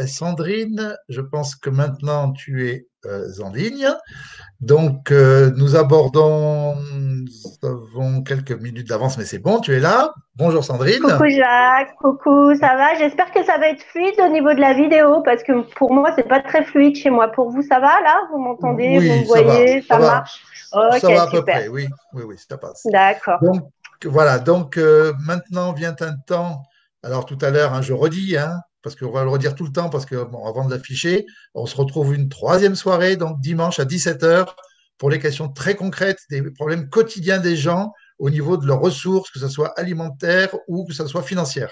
Sandrine, je pense que maintenant tu es en ligne. Donc, nous abordons, nous avons quelques minutes d'avance, mais c'est bon, tu es là. Bonjour Sandrine. Coucou Jacques, coucou, ça va? J'espère que ça va être fluide au niveau de la vidéo parce que pour moi, c'est pas très fluide chez moi. Pour vous, ça va là? Vous m'entendez? Vous me Oui, voyez? Ça marche? ça Ok, va à peu super. près, oui, oui, oui, ça passe. D'accord. Donc, voilà, donc maintenant vient un temps, alors tout à l'heure, hein, je redis, hein, parce qu'on va le redire tout le temps, parce que bon, avant de l'afficher, on se retrouve une troisième soirée, donc dimanche à 17 heures, pour les questions très concrètes des problèmes quotidiens des gens au niveau de leurs ressources, que ce soit alimentaire ou que ce soit financière.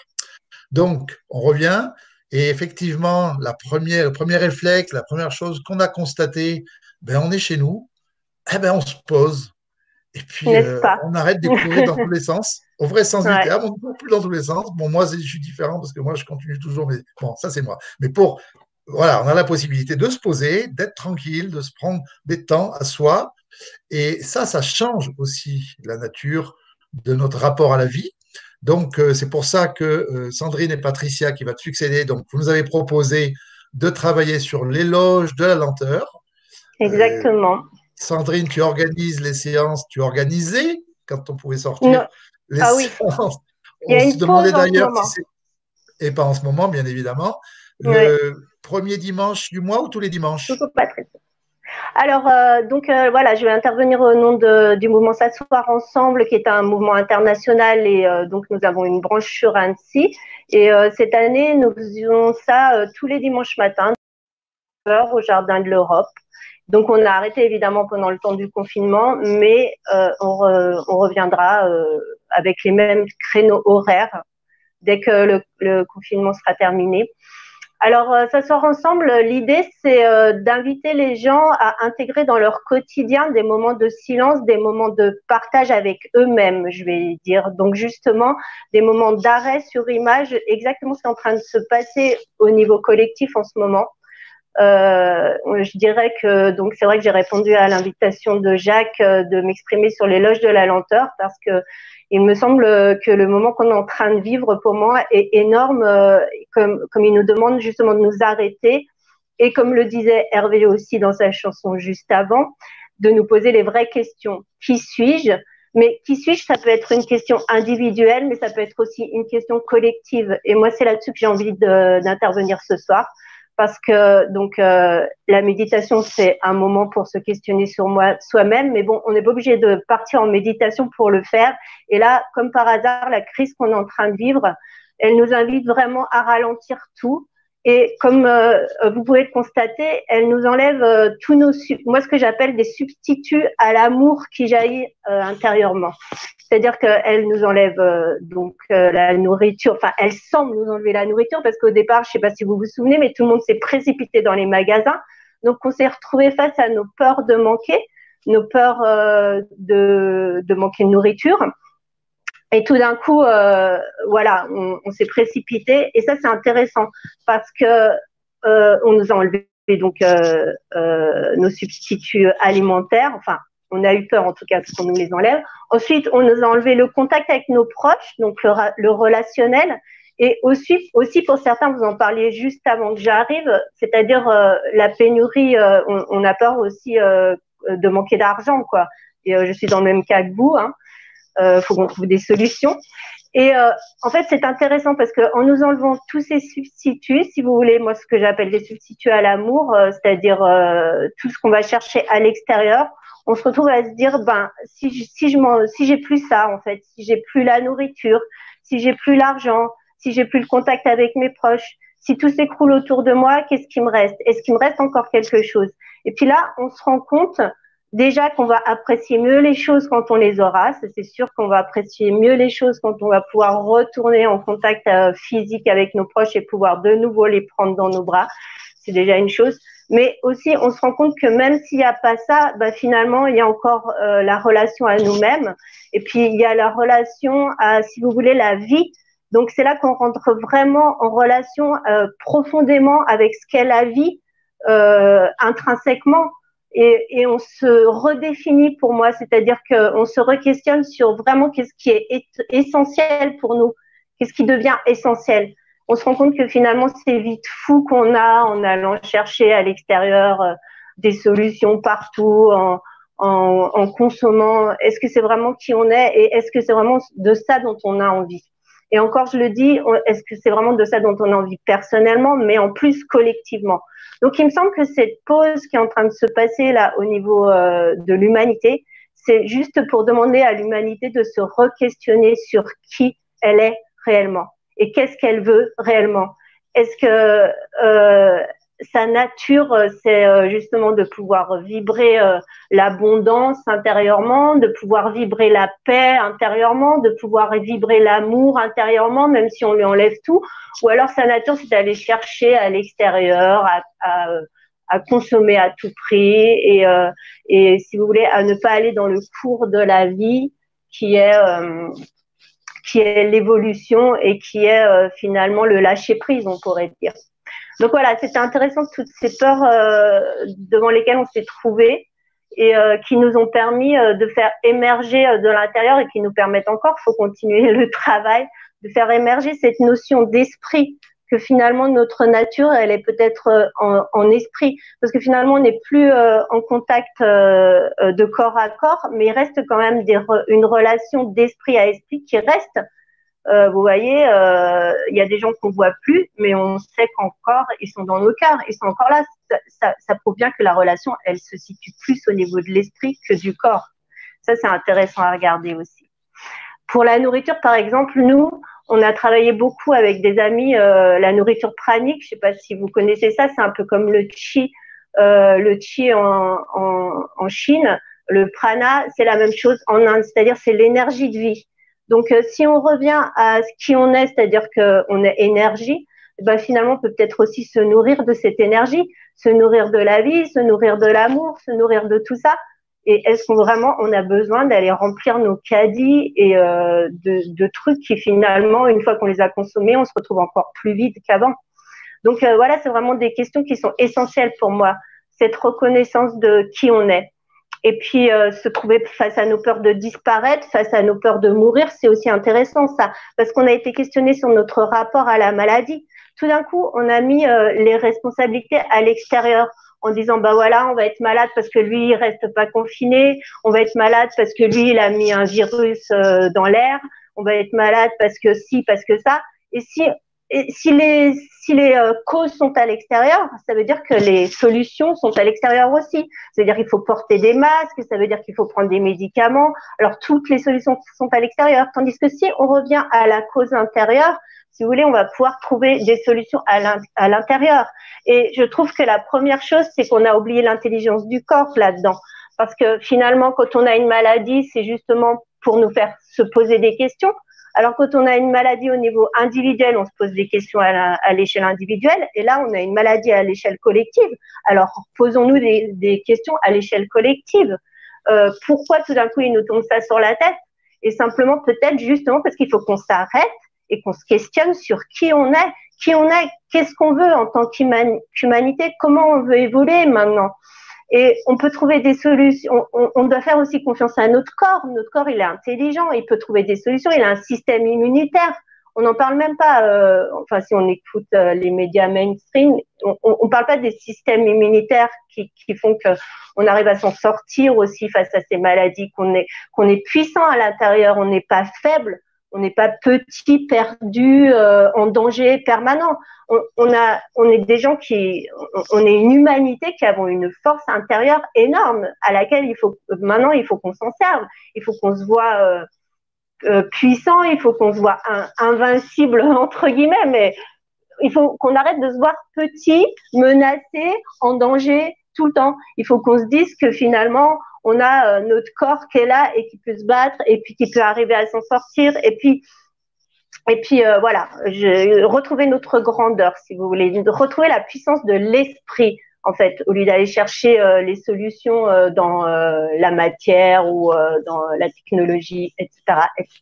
Donc, on revient, et effectivement, le premier réflexe, la première chose qu'on a constaté, ben, on est chez nous, eh ben, on se pose. Et puis, N'est-ce pas? on arrête de courir dans tous les sens, au vrai sens du Ouais. terme, on ne court plus dans tous les sens. Bon, moi, je suis différent parce que moi, je continue toujours, mais bon, ça, c'est moi. Mais voilà, on a la possibilité de se poser, d'être tranquille, de se prendre des temps à soi. Et ça change aussi la nature de notre rapport à la vie. Donc, c'est pour ça que Sandrine et Patricia, qui va te succéder, donc, vous nous avez proposé de travailler sur l'éloge de la lenteur. Euh, Exactement. Sandrine, tu organises les séances, tu organisais quand on pouvait sortir Non. les Ah oui, séances. il y On a se une demandait pause en ce d'ailleurs si moment. c'est, et pas en ce moment, bien évidemment, Ouais. le premier dimanche du mois ou tous les dimanches? Coucou Patrick. Alors, voilà, je vais intervenir au nom du mouvement S'asseoir ensemble, qui est un mouvement international et donc nous avons une branche sur Annecy. Et cette année, nous faisions ça tous les dimanches matins, au Jardin de l'Europe. Donc, on a arrêté évidemment pendant le temps du confinement, mais on reviendra avec les mêmes créneaux horaires dès que le confinement sera terminé. Alors, s'asseoir ensemble, l'idée, c'est d'inviter les gens à intégrer dans leur quotidien des moments de silence, des moments de partage avec eux-mêmes, je vais dire. Donc, justement, des moments d'arrêt sur image, exactement ce qui est en train de se passer au niveau collectif en ce moment. Je dirais que donc c'est vrai que j'ai répondu à l'invitation de Jacques de m'exprimer sur l'éloge de la lenteur parce que il me semble que le moment qu'on est en train de vivre pour moi est énorme, comme il nous demande justement de nous arrêter et comme le disait Hervé aussi dans sa chanson juste avant, de nous poser les vraies questions. Qui suis-je? Mais qui suis-je, ça peut être une question individuelle, mais ça peut être aussi une question collective. Et moi, c'est là-dessus que j'ai envie d'intervenir ce soir parce que donc la méditation c'est un moment pour se questionner sur soi-même, mais bon, on n'est pas obligé de partir en méditation pour le faire. Et là, comme par hasard, la crise qu'on est en train de vivre, elle nous invite vraiment à ralentir tout. Et comme vous pouvez le constater, elle nous enlève tous moi ce que j'appelle des substituts à l'amour qui jaillit intérieurement. C'est-à-dire qu'elle nous enlève la nourriture, enfin elle semble nous enlever la nourriture parce qu'au départ, je ne sais pas si vous vous souvenez, mais tout le monde s'est précipité dans les magasins. Donc on s'est retrouvé face à nos peurs de manquer, nos peurs de manquer de nourriture. Et tout d'un coup, voilà, on s'est précipité. Et ça, c'est intéressant parce que on nous a enlevé donc nos substituts alimentaires. Enfin, on a eu peur en tout cas parce qu'on nous les enlève. Ensuite, on nous a enlevé le contact avec nos proches, donc le relationnel. Et aussi pour certains, vous en parliez juste avant que j'arrive, c'est-à-dire la pénurie. On a peur aussi de manquer d'argent, quoi. Et je suis dans le même cas que vous. Hein. Faut qu'on trouve des solutions. Et en fait, c'est intéressant parce qu'en nous enlevant tous ces substituts, si vous voulez, moi, ce que j'appelle des substituts à l'amour, c'est-à-dire tout ce qu'on va chercher à l'extérieur, on se retrouve à se dire, ben, si j'ai plus ça, en fait, si j'ai plus la nourriture, si j'ai plus l'argent, si j'ai plus le contact avec mes proches, si tout s'écroule autour de moi, qu'est-ce qui me reste? Est-ce qu'il me reste encore quelque chose? Et puis là, on se rend compte déjà qu'on va apprécier mieux les choses quand on les aura, c'est sûr qu'on va apprécier mieux les choses quand on va pouvoir retourner en contact physique avec nos proches et pouvoir de nouveau les prendre dans nos bras, c'est déjà une chose. Mais aussi, on se rend compte que même s'il n'y a pas ça, bah, finalement, il y a encore la relation à nous-mêmes. Et puis, il y a la relation à, si vous voulez, la vie. Donc, c'est là qu'on rentre vraiment en relation profondément avec ce qu'est la vie intrinsèquement. Et on se redéfinit pour moi, c'est-à-dire qu'on se re-questionne sur vraiment qu'est-ce qui est essentiel pour nous, qu'est-ce qui devient essentiel. on se rend compte que finalement, c'est vite fou qu'on a en allant chercher à l'extérieur des solutions partout, en consommant. Est-ce que c'est vraiment qui on est et est-ce que c'est vraiment de ça dont on a envie? Et encore, je le dis, est-ce que c'est vraiment de ça dont on a envie personnellement, mais en plus collectivement? Donc, il me semble que cette pause qui est en train de se passer là au niveau de l'humanité, c'est juste pour demander à l'humanité de se re-questionner sur qui elle est réellement et qu'est-ce qu'elle veut réellement. Est-ce que sa nature, c'est justement de pouvoir vibrer l'abondance intérieurement, de pouvoir vibrer la paix intérieurement, de pouvoir vibrer l'amour intérieurement, même si on lui enlève tout, ou alors sa nature, c'est d'aller chercher à l'extérieur, à consommer à tout prix et si vous voulez, à ne pas aller dans le cours de la vie qui est l'évolution et qui est finalement le lâcher prise, on pourrait dire. Donc voilà, c'était intéressant toutes ces peurs devant lesquelles on s'est trouvés et qui nous ont permis de faire émerger de l'intérieur et qui nous permettent encore, il faut continuer le travail, de faire émerger cette notion d'esprit, que finalement notre nature, elle est peut-être en esprit, parce que finalement on n'est plus en contact de corps à corps, mais il reste quand même une relation d'esprit à esprit qui reste. Vous voyez, il y a des gens qu'on voit plus, mais on sait qu'encore ils sont dans nos cœurs, ils sont encore là. Ça prouve bien que la relation, elle se situe plus au niveau de l'esprit que du corps. Ça, c'est intéressant à regarder aussi. Pour la nourriture, par exemple, nous, on a travaillé beaucoup avec des amis la nourriture pranique. Je sais pas si vous connaissez ça, c'est un peu comme le chi en Chine. Le prana, c'est la même chose en Inde, c'est-à-dire c'est l'énergie de vie. Donc, si on revient à qui on est, c'est-à-dire qu'on est énergie, ben, finalement, on peut peut-être aussi se nourrir de cette énergie, se nourrir de la vie, se nourrir de l'amour, se nourrir de tout ça. Et est-ce qu'on vraiment on a besoin d'aller remplir nos caddies et de trucs qui finalement, une fois qu'on les a consommés, on se retrouve encore plus vide qu'avant. Donc voilà, c'est vraiment des questions qui sont essentielles pour moi, cette reconnaissance de qui on est. Et puis se trouver face à nos peurs de disparaître, face à nos peurs de mourir, c'est aussi intéressant ça, parce qu'on a été questionné sur notre rapport à la maladie. Tout d'un coup, on a mis les responsabilités à l'extérieur en disant bah voilà, on va être malade parce que lui il reste pas confiné, on va être malade parce que lui il a mis un virus dans l'air, on va être malade parce que si, parce que ça. Et si les causes sont à l'extérieur, ça veut dire que les solutions sont à l'extérieur aussi. Ça veut dire qu'il faut porter des masques, ça veut dire qu'il faut prendre des médicaments. Alors toutes les solutions sont à l'extérieur. Tandis que si on revient à la cause intérieure, si vous voulez, on va pouvoir trouver des solutions à l'intérieur. Et je trouve que la première chose, c'est qu'on a oublié l'intelligence du corps là-dedans. Parce que finalement, quand on a une maladie, c'est justement pour nous faire se poser des questions. Alors, quand on a une maladie au niveau individuel, on se pose des questions à l'échelle individuelle. Et là, on a une maladie à l'échelle collective. Alors, posons-nous des questions à l'échelle collective. Pourquoi tout d'un coup, il nous tombe ça sur la tête? Et simplement, peut-être justement parce qu'il faut qu'on s'arrête et qu'on se questionne sur qui on est, qu'est-ce qu'on veut en tant qu'humanité, comment on veut évoluer maintenant. Et on peut trouver des solutions. On doit faire aussi confiance à notre corps. Notre corps, il est intelligent, il peut trouver des solutions. Il a un système immunitaire. On n'en parle même pas. Enfin, si on écoute les médias mainstream, on parle pas des systèmes immunitaires qui font que on arrive à s'en sortir aussi face à ces maladies. Qu'on est puissant à l'intérieur. On n'est pas faible. On n'est pas petit, perdu, en danger permanent. On est des gens on est une humanité qui avons une force intérieure énorme à laquelle il faut qu'on s'en serve. Il faut qu'on se voit puissant, il faut qu'on se voit invincible entre guillemets, mais il faut qu'on arrête de se voir petit, menacé, en danger tout le temps. Il faut qu'on se dise que finalement, on a notre corps qui est là et qui peut se battre et puis qui peut arriver à s'en sortir. Et puis voilà, retrouver notre grandeur, si vous voulez, retrouver la puissance de l'esprit, en fait, au lieu d'aller chercher les solutions dans la matière ou dans la technologie, etc., etc.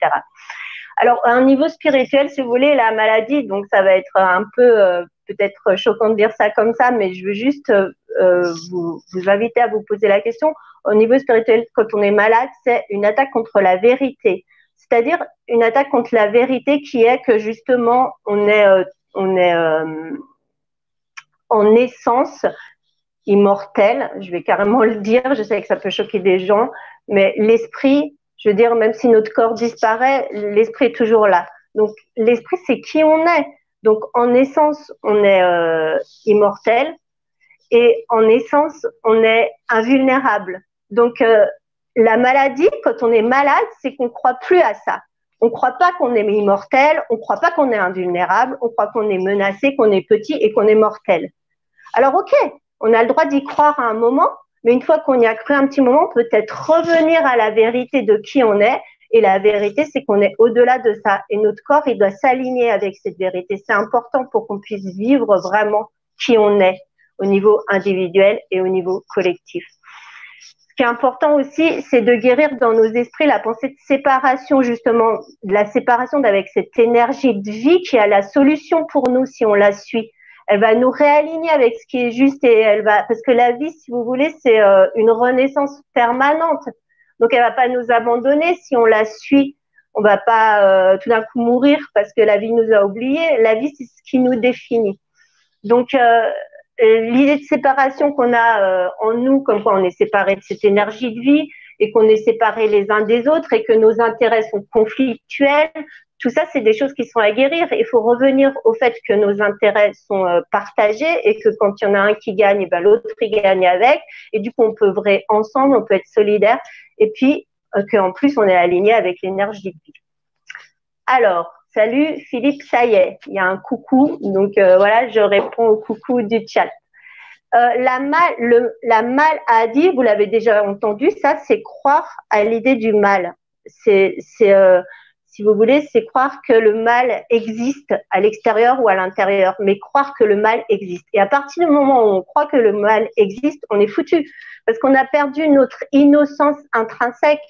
Alors, à un niveau spirituel, si vous voulez, la maladie, donc ça va être un peu peut-être choquant de dire ça comme ça, mais je veux juste vous inviter à vous poser la question. Au niveau spirituel, quand on est malade, c'est une attaque contre la vérité. C'est-à-dire une attaque contre la vérité qui est que justement, on on est en essence immortel. Je vais carrément le dire. Je sais que ça peut choquer des gens, mais l'esprit, je veux dire, même si notre corps disparaît, l'esprit est toujours là. Donc, l'esprit, c'est qui on est. Donc, en essence, on est immortel et en essence, on est invulnérable. Donc, la maladie, quand on est malade, c'est qu'on ne croit plus à ça. On ne croit pas qu'on est immortel, on ne croit pas qu'on est invulnérable, on croit qu'on est menacé, qu'on est petit et qu'on est mortel. Alors, ok, on a le droit d'y croire à un moment, mais une fois qu'on y a cru un petit moment, peut-être revenir à la vérité de qui on est. Et la vérité, c'est qu'on est au-delà de ça. Et notre corps, il doit s'aligner avec cette vérité. C'est important pour qu'on puisse vivre vraiment qui on est au niveau individuel et au niveau collectif. Ce qui est important aussi, c'est de guérir dans nos esprits la pensée de séparation, justement, de la séparation avec cette énergie de vie qui a la solution pour nous si on la suit. Elle va nous réaligner avec ce qui est juste et elle va, parce que la vie, si vous voulez, c'est une renaissance permanente. Donc, elle va pas nous abandonner si on la suit. On va pas tout d'un coup mourir parce que la vie nous a oubliés. La vie, c'est ce qui nous définit. Donc, l'idée de séparation qu'on a en nous, comme quoi on est séparé de cette énergie de vie et qu'on est séparés les uns des autres et que nos intérêts sont conflictuels, tout ça, c'est des choses qui sont à guérir. Il faut revenir au fait que nos intérêts sont partagés et que quand il y en a un qui gagne, ben l'autre il gagne avec. Et du coup, on peut œuvrer ensemble, on peut être solidaire. Et puis, qu'en plus, on est aligné avec l'énergie de vie. Alors, salut Philippe, ça y est, il y a un coucou. Donc voilà, je réponds au coucou du chat. La maladie, vous l'avez déjà entendu, ça, c'est croire à l'idée du mal. Si vous voulez, c'est croire que le mal existe à l'extérieur ou à l'intérieur, mais croire que le mal existe. Et à partir du moment où on croit que le mal existe, on est foutu, parce qu'on a perdu notre innocence intrinsèque.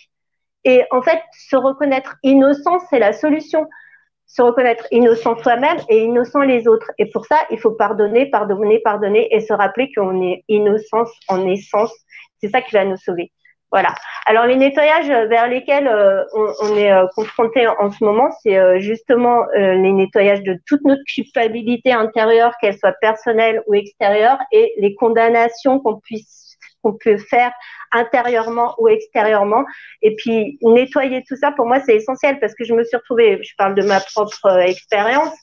Et en fait, se reconnaître innocent, c'est la solution. Se reconnaître innocent soi-même et innocent les autres. Et pour ça, il faut pardonner, pardonner, pardonner et se rappeler qu'on est innocence en essence. C'est ça qui va nous sauver. Voilà. Alors, les nettoyages vers lesquels on est confronté en ce moment, c'est justement les nettoyages de toute notre culpabilité intérieure, qu'elle soit personnelle ou extérieure, et les condamnations qu'on peut faire intérieurement ou extérieurement. Et puis, nettoyer tout ça, pour moi, c'est essentiel parce que je me suis retrouvée, je parle de ma propre expérience,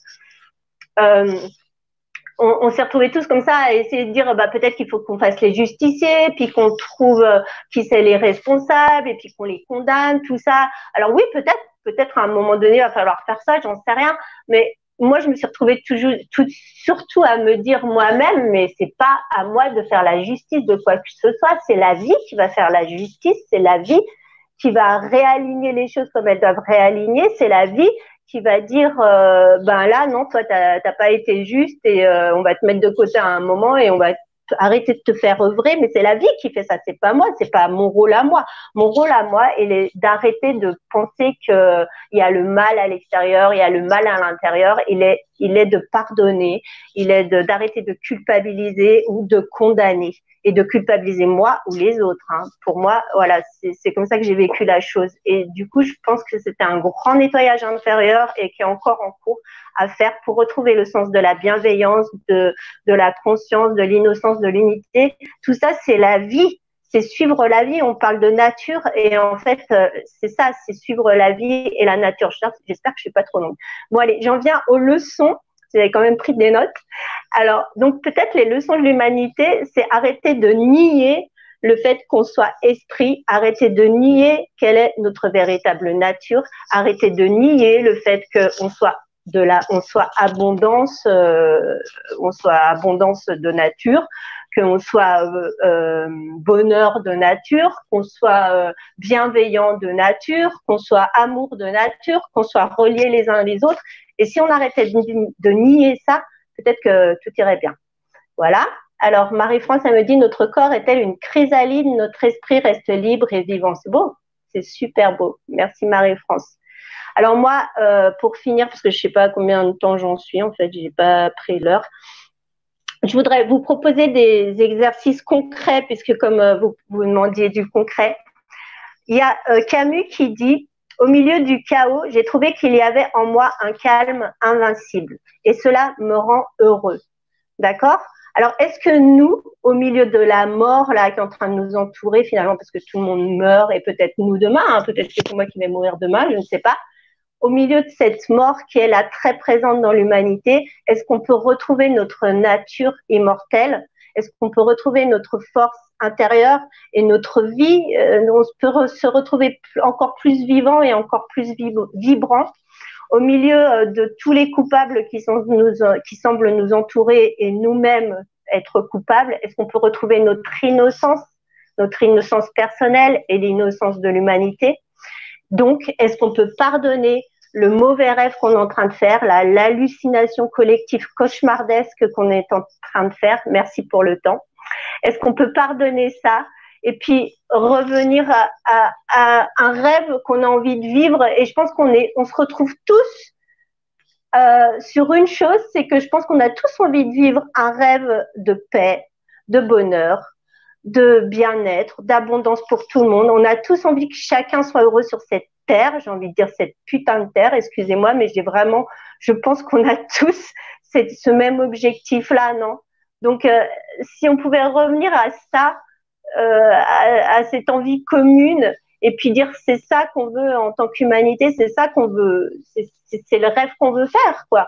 on s'est retrouvés tous comme ça à essayer de dire bah, peut-être qu'il faut qu'on fasse les justiciers, puis qu'on trouve qui c'est les responsables, et puis qu'on les condamne, tout ça. Alors oui, peut-être à un moment donné, il va falloir faire ça, j'en sais rien, mais moi, je me suis retrouvée surtout à me dire moi-même, mais c'est pas à moi de faire la justice de quoi que ce soit, c'est la vie qui va faire la justice, c'est la vie qui va réaligner les choses comme elles doivent réaligner, c'est la vie qui va dire ben là non, toi t'as pas été juste et on va te mettre de côté à un moment et on va arrêter de te faire œuvrer, mais c'est la vie qui fait ça, c'est pas moi, c'est pas mon rôle à moi. Mon rôle à moi, il est d'arrêter de penser que il y a le mal à l'extérieur, il y a le mal à l'intérieur, il est de pardonner, il est d'arrêter de culpabiliser ou de condamner et de culpabiliser moi ou les autres. Hein. Pour moi, voilà, c'est comme ça que j'ai vécu la chose. Et du coup, je pense que c'était un grand nettoyage intérieur et qui est encore en cours à faire pour retrouver le sens de la bienveillance, de la conscience, de l'innocence, de l'unité. Tout ça, c'est la vie. C'est suivre la vie. On parle de nature et en fait, c'est ça, c'est suivre la vie et la nature. J'espère que je suis pas trop longue. Bon, allez, j'en viens aux leçons. Vous avez quand même pris des notes. Alors, donc peut-être les leçons de l'humanité, c'est arrêter de nier le fait qu'on soit esprit, arrêter de nier quelle est notre véritable nature, arrêter de nier le fait qu'on soit on soit abondance de nature, qu'on soit bonheur de nature, qu'on soit bienveillant de nature, qu'on soit amour de nature, qu'on soit reliés les uns les autres. Et si on arrêtait de nier ça, peut-être que tout irait bien. Voilà. Alors, Marie-France, elle me dit, notre corps est-elle une chrysalide, notre esprit reste libre et vivant. C'est beau, c'est super beau. Merci Marie-France. Alors moi, pour finir, parce que je ne sais pas combien de temps j'en suis, en fait, je n'ai pas pris l'heure, je voudrais vous proposer des exercices concrets, puisque comme vous demandiez du concret, il y a Camus qui dit Au milieu du chaos, j'ai trouvé qu'il y avait en moi un calme invincible. Et cela me rend heureux. D'accord? Alors, est-ce que nous, au milieu de la mort là, qui est en train de nous entourer finalement, parce que tout le monde meurt, et peut-être nous demain, hein, peut-être que c'est moi qui vais mourir demain, je ne sais pas, au milieu de cette mort qui est là très présente dans l'humanité, est-ce qu'on peut retrouver notre nature immortelle? Est-ce qu'on peut retrouver notre force intérieure et notre vie? On peut se retrouver encore plus vivant et encore plus vibrant au milieu de tous les coupables qui semblent nous entourer et nous-mêmes être coupables. Est-ce qu'on peut retrouver notre innocence personnelle et l'innocence de l'humanité? Donc, est-ce qu'on peut pardonner le mauvais rêve qu'on est en train de faire, l'hallucination collective cauchemardesque qu'on est en train de faire? Merci pour le temps. Est-ce qu'on peut pardonner ça et puis revenir à un rêve qu'on a envie de vivre? Et je pense on se retrouve tous sur une chose, c'est que je pense qu'on a tous envie de vivre un rêve de paix, de bonheur, de bien-être, d'abondance pour tout le monde. On a tous envie que chacun soit heureux sur cette terre, j'ai envie de dire cette putain de terre, excusez-moi, mais je pense qu'on a tous ce même objectif-là, non? Donc, si on pouvait revenir à ça, à cette envie commune, et puis dire c'est ça qu'on veut en tant qu'humanité, c'est ça qu'on veut, c'est le rêve qu'on veut faire, quoi.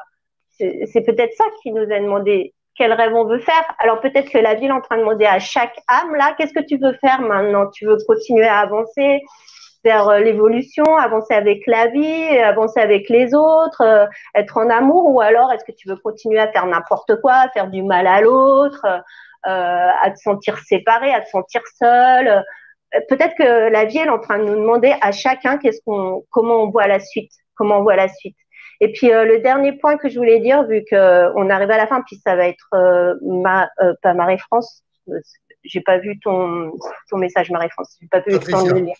C'est peut-être ça qui nous a demandé quel rêve on veut faire. Alors peut-être que la vie est en train de demander à chaque âme, là, qu'est-ce que tu veux faire maintenant? Tu veux continuer à avancer vers l'évolution, avancer avec la vie, avancer avec les autres, être en amour, ou alors est-ce que tu veux continuer à faire n'importe quoi, à faire du mal à l'autre, à te sentir séparé, à te sentir seul? Peut-être que la vie elle est en train de nous demander à chacun comment on voit la suite, comment on voit la suite. Et puis le dernier point que je voulais dire, vu qu'on arrive à la fin, puis ça va être pas Marie-France, j'ai pas vu ton message Marie-France, j'ai pas pu le temps de le lire.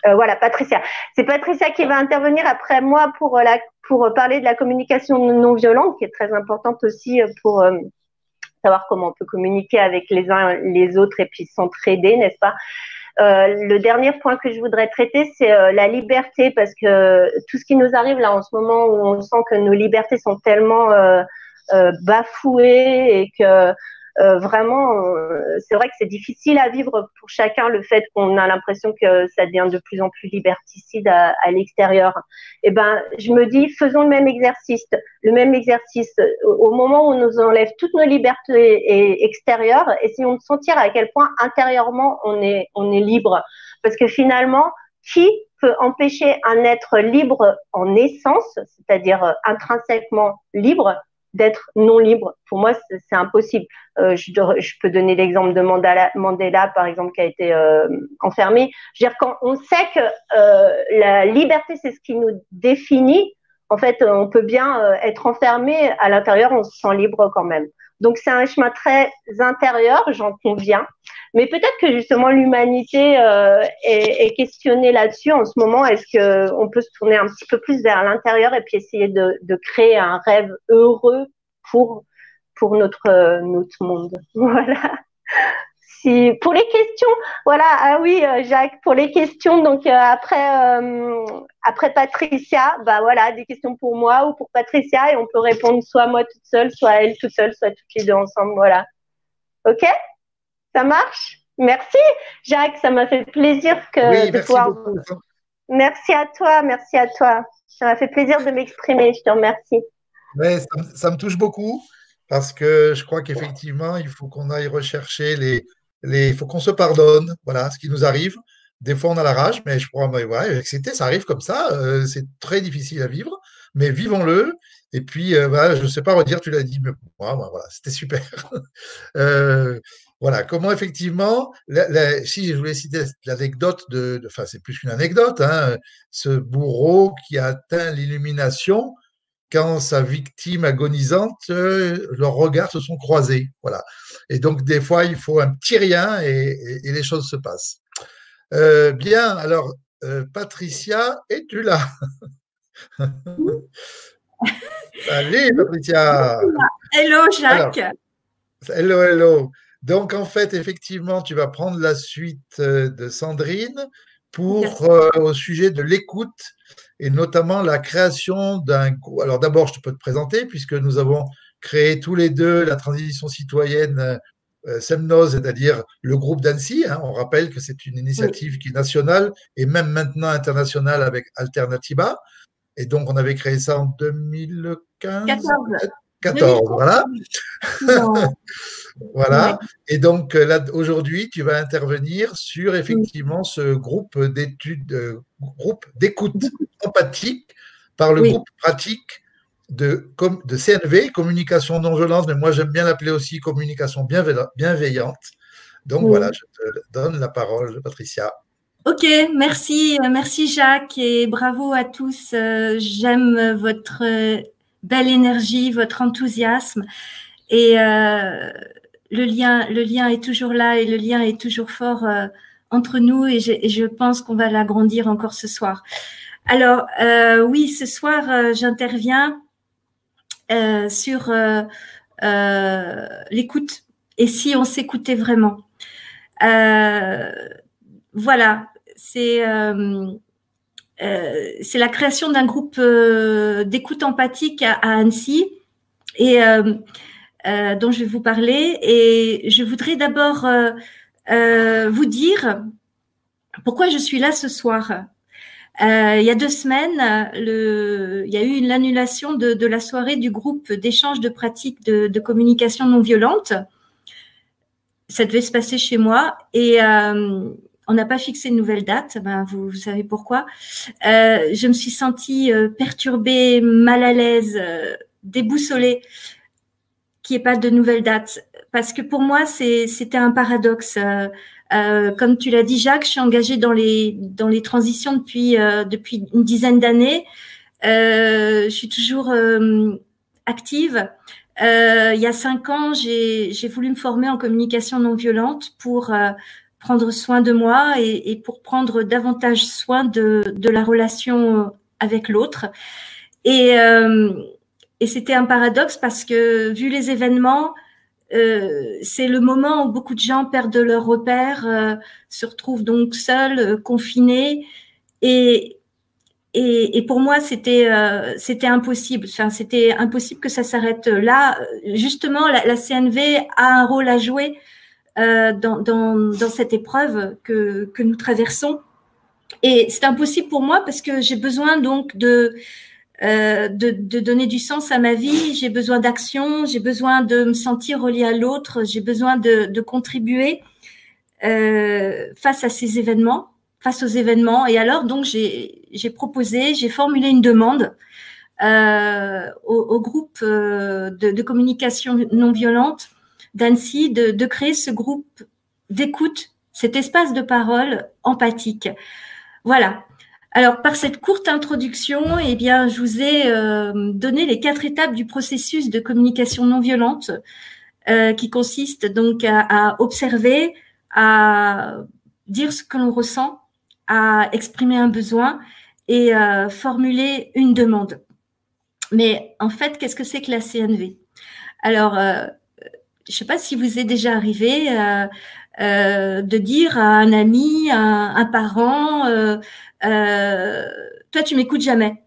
Voilà, Patricia. C'est Patricia qui va intervenir après moi pour parler de la communication non violente, qui est très importante aussi pour savoir comment on peut communiquer avec les uns les autres et puis s'entraider, n'est-ce pas? Le dernier point que je voudrais traiter, c'est la liberté, parce que tout ce qui nous arrive là en ce moment où on sent que nos libertés sont tellement bafouées et que vraiment, c'est vrai que c'est difficile à vivre pour chacun, le fait qu'on a l'impression que ça devient de plus en plus liberticide à l'extérieur. Et ben, je me dis, faisons le même exercice. Au moment où on nous enlève toutes nos libertés extérieures, essayons de sentir à quel point intérieurement on est libre. Parce que finalement, qui peut empêcher un être libre en essence, c'est-à-dire intrinsèquement libre, d'être non libre? Pour moi, c'est impossible. Je peux donner l'exemple de Mandela, par exemple, qui a été enfermé. Je veux dire, quand on sait que la liberté, c'est ce qui nous définit, en fait, on peut bien être enfermé à l'intérieur, on se sent libre quand même. Donc, c'est un chemin très intérieur, j'en conviens. Mais peut-être que justement l'humanité est questionnée là-dessus en ce moment. Est-ce qu'on peut se tourner un petit peu plus vers l'intérieur et puis essayer de créer un rêve heureux pour notre monde? Voilà. Pour les questions, voilà. Ah oui, Jacques, pour les questions. Donc après Patricia, bah voilà, des questions pour moi ou pour Patricia, et on peut répondre soit moi toute seule, soit elle toute seule, soit toutes les deux ensemble. Voilà. Ok? Ça marche? Merci, Jacques, ça m'a fait plaisir de pouvoir. Beaucoup. Merci à toi, merci à toi. Ça m'a fait plaisir de m'exprimer, je te remercie. Mais ça me touche beaucoup parce que je crois qu'effectivement, il faut qu'on aille rechercher il faut qu'on se pardonne, voilà, ce qui nous arrive. Des fois, on a la rage, mais je crois, ouais, ça arrive comme ça. C'est très difficile à vivre, mais vivons-le. Et puis, voilà, je ne sais pas redire, tu l'as dit, mais moi, voilà, c'était super. Voilà, comment effectivement, si je voulais citer l'anecdote enfin, c'est plus qu'une anecdote, hein, ce bourreau qui a atteint l'illumination quand sa victime agonisante, leurs regards se sont croisés. Voilà. Et donc, des fois, il faut un petit rien et les choses se passent. Bien, alors, Patricia, es-tu là? Salut, Patricia. Hello, Jacques. Alors, hello. Donc, en fait, effectivement, tu vas prendre la suite de Sandrine pour au sujet de l'écoute et notamment la création d'un groupe. Alors d'abord, je peux te présenter puisque nous avons créé tous les deux la transition citoyenne Semnoz, c'est-à-dire le groupe d'Annecy. Hein. On rappelle que c'est une Oui. initiative qui est nationale et même maintenant internationale avec Alternativa. Et donc, on avait créé ça en 2015, 14. 14, 2014. voilà. Non. Ouais. Voilà. Et donc, là, aujourd'hui, tu vas intervenir sur Mm. effectivement ce groupe d'études, groupe d'écoute empathique par le Oui. groupe pratique de CNV, communication non violente, mais moi j'aime bien l'appeler aussi communication bienveillante. Donc voilà, Oui. je te donne la parole, Patricia. Ok, merci Jacques et bravo à tous. J'aime votre belle énergie, votre enthousiasme et le lien est toujours là et le lien est toujours fort entre nous et je pense qu'on va l'agrandir encore ce soir. Alors oui, ce soir j'interviens sur l'écoute et si on s'écoutait vraiment. Voilà, c'est la création d'un groupe d'écoute empathique à Annecy et dont je vais vous parler. Et je voudrais d'abord vous dire pourquoi je suis là ce soir. Il y a 2 semaines, il y a eu l'annulation de la soirée du groupe d'échange de pratiques de communication non violente. Ça devait se passer chez moi et on n'a pas fixé de nouvelle date. Ben, vous savez pourquoi. Je me suis sentie perturbée, mal à l'aise, déboussolée qu'il n'y ait pas de nouvelle date. Parce que pour moi, c'était un paradoxe. Comme tu l'as dit, Jacques, je suis engagée dans les transitions depuis une dizaine d'années. Je suis toujours active. Il y a 5 ans, j'ai voulu me former en communication non violente pour prendre soin de moi et pour prendre davantage soin de la relation avec l'autre. Et c'était un paradoxe parce que, vu les événements, c'est le moment où beaucoup de gens perdent leurs repères, se retrouvent donc seuls, confinés. Et pour moi, c'était impossible. Enfin, c'était impossible que ça s'arrête là. Justement, la CNV a un rôle à jouer dans cette épreuve que nous traversons. Et c'est impossible pour moi parce que j'ai besoin donc de donner du sens à ma vie. J'ai besoin d'action. J'ai besoin de me sentir reliée à l'autre. J'ai besoin de contribuer face à ces événements. Face aux événements. Et alors, donc, j'ai formulé une demande au groupe de communication non violente d'Annecy de créer ce groupe d'écoute, cet espace de parole empathique. Voilà. Alors, par cette courte introduction, eh bien, je vous ai donné les 4 étapes du processus de communication non violente qui consiste donc à observer, à dire ce que l'on ressent, à exprimer un besoin et formuler une demande. Mais en fait, qu'est-ce que c'est que la CNV? Alors, je ne sais pas si vous est déjà arrivé de dire à un ami, un parent, toi, tu m'écoutes jamais.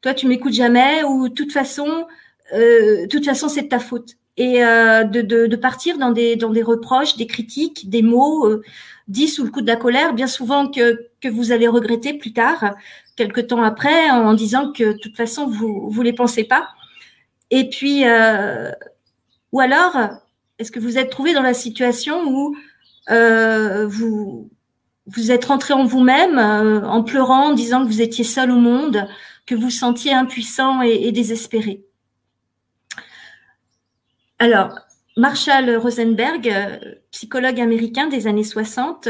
Toi, tu m'écoutes jamais ou de toute façon, c'est de ta faute. Et de partir dans des reproches, des critiques, des mots dits sous le coup de la colère, bien souvent que vous allez regretter plus tard, quelque temps après, en disant que de toute façon vous les pensez pas. Et puis ou alors, est-ce que vous êtes trouvé dans la situation où vous êtes rentré en vous-même en pleurant, en disant que vous étiez seul au monde, que vous sentiez impuissant et désespéré? Alors, Marshall Rosenberg, psychologue américain des années 60,